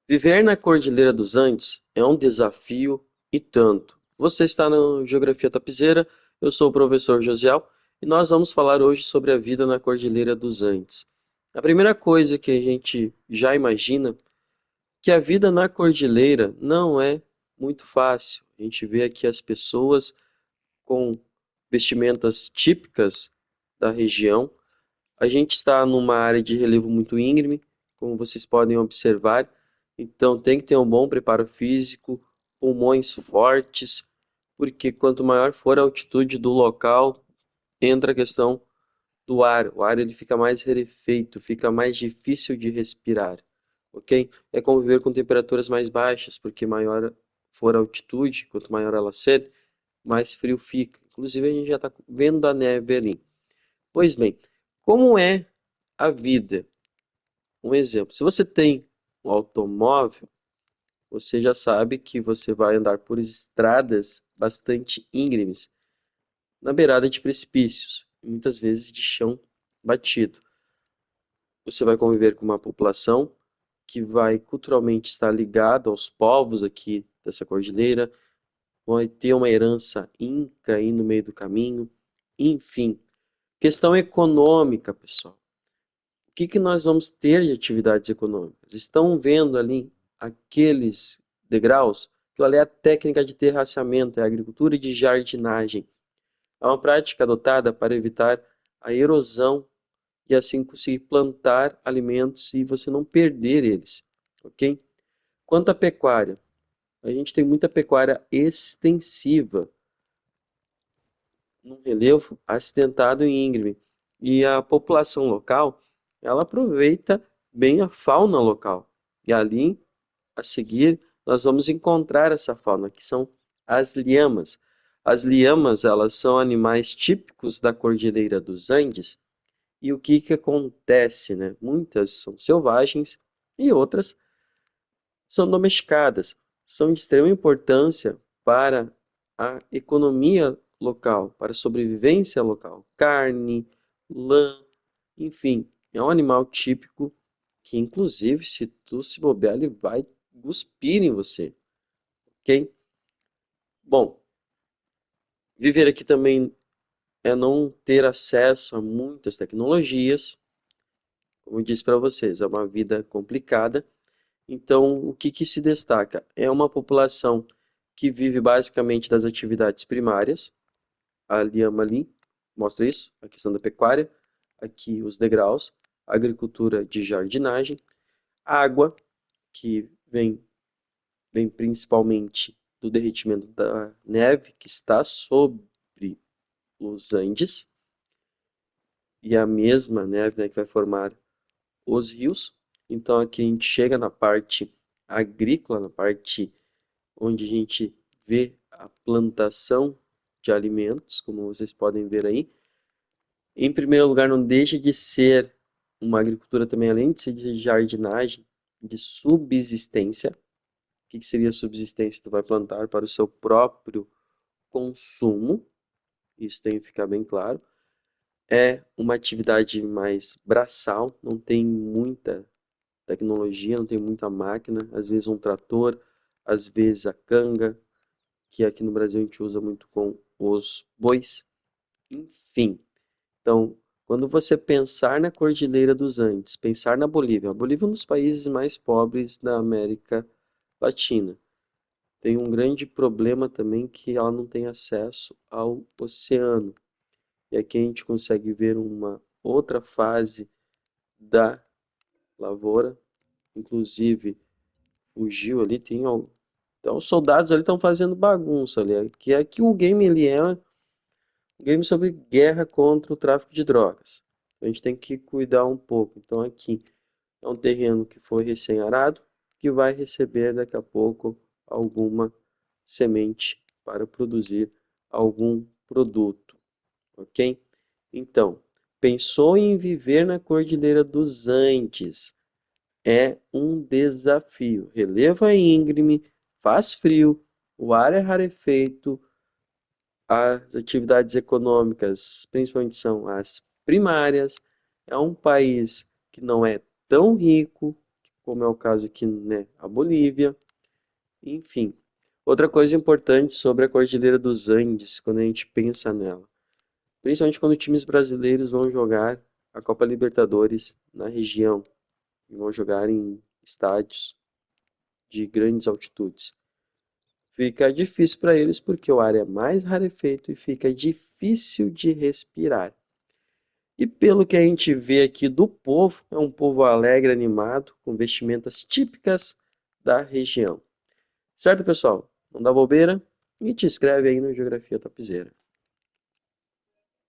Viver na Cordilheira dos Andes é um desafio e tanto. Você está na Geografia Topzera, eu sou o professor Josiel e nós vamos falar hoje sobre a vida na Cordilheira dos Andes. A primeira coisa que a gente já imagina é que a vida na cordilheira não é muito fácil. A gente vê aqui as pessoas com vestimentas típicas da região. A gente está numa área de relevo muito íngreme, como vocês podem observar, então tem que ter um bom preparo físico, pulmões fortes, porque quanto maior for a altitude do local, entra a questão do ar. O ar ele fica mais rarefeito, fica mais difícil de respirar, ok? É conviver com temperaturas mais baixas, porque maior for a altitude, quanto maior ela ser, mais frio fica. Inclusive a gente já está vendo a neve ali. Pois bem, como é a vida? Um exemplo, se você tem um automóvel, você já sabe que você vai andar por estradas bastante íngremes, na beirada de precipícios, muitas vezes de chão batido. Você vai conviver com uma população que vai culturalmente estar ligada aos povos aqui dessa cordilheira, vai ter uma herança inca aí no meio do caminho, enfim. Questão econômica, pessoal. O que que nós vamos ter de atividades econômicas? Estão vendo ali aqueles degraus? Aquilo ali é a técnica de terraceamento, é a agricultura de jardinagem. É uma prática adotada para evitar a erosão e assim conseguir plantar alimentos e você não perder eles, ok? Quanto à pecuária, a gente tem muita pecuária extensiva, num relevo acidentado e íngreme. E a população local, ela aproveita bem a fauna local. E ali, a seguir, nós vamos encontrar essa fauna, que são as lhamas. As lhamas, elas são animais típicos da Cordilheira dos Andes. E o que que acontece, né? Muitas são selvagens e outras são domesticadas. São de extrema importância para a economia local, para a sobrevivência local. Carne, lã, enfim, é um animal típico que, inclusive, se tu se bobear, ele vai cuspir em você, ok? Bom, viver aqui também é não ter acesso a muitas tecnologias, como eu disse para vocês, é uma vida complicada. Então, o que que se destaca? É uma população que vive basicamente das atividades primárias. A Liama ali mostra isso, a questão da pecuária, aqui os degraus, agricultura de jardinagem, água, que vem principalmente do derretimento da neve que está sobre os Andes, e a mesma neve, né, que vai formar os rios. Então aqui a gente chega na parte agrícola, na parte onde a gente vê a plantação de alimentos, como vocês podem ver aí. Em primeiro lugar, não deixa de ser uma agricultura também, além de ser de jardinagem, de subsistência. O que seria subsistência? Tu vai plantar para o seu próprio consumo, isso tem que ficar bem claro. É uma atividade mais braçal, não tem muita tecnologia, não tem muita máquina, às vezes um trator, às vezes a canga, que aqui no Brasil a gente usa muito com os bois, enfim. Então, quando você pensar na Cordilheira dos Andes, pensar na Bolívia, a Bolívia é um dos países mais pobres da América Latina. Tem um grande problema também que ela não tem acesso ao oceano. E aqui a gente consegue ver uma outra fase da lavoura, inclusive fugiu ali, então os soldados ali estão fazendo bagunça ali, que aqui o game ele é um game sobre guerra contra o tráfico de drogas. A gente tem que cuidar um pouco. Então aqui é um terreno que foi recém-arado, que vai receber daqui a pouco alguma semente para produzir algum produto, ok? Então, pensou em viver na Cordilheira dos Andes? É um desafio. Relevo é íngreme, faz frio, o ar é rarefeito, as atividades econômicas, principalmente são as primárias. É um país que não é tão rico, como é o caso aqui, né, a Bolívia, enfim. Outra coisa importante sobre a Cordilheira dos Andes, quando a gente pensa nela, principalmente quando times brasileiros vão jogar a Copa Libertadores na região, e vão jogar em estádios de grandes altitudes. Fica difícil para eles porque o ar é mais rarefeito e fica difícil de respirar. E pelo que a gente vê aqui do povo, é um povo alegre, animado, com vestimentas típicas da região. Certo, pessoal? Não dá bobeira? E te inscreve aí no Geografia Topzera.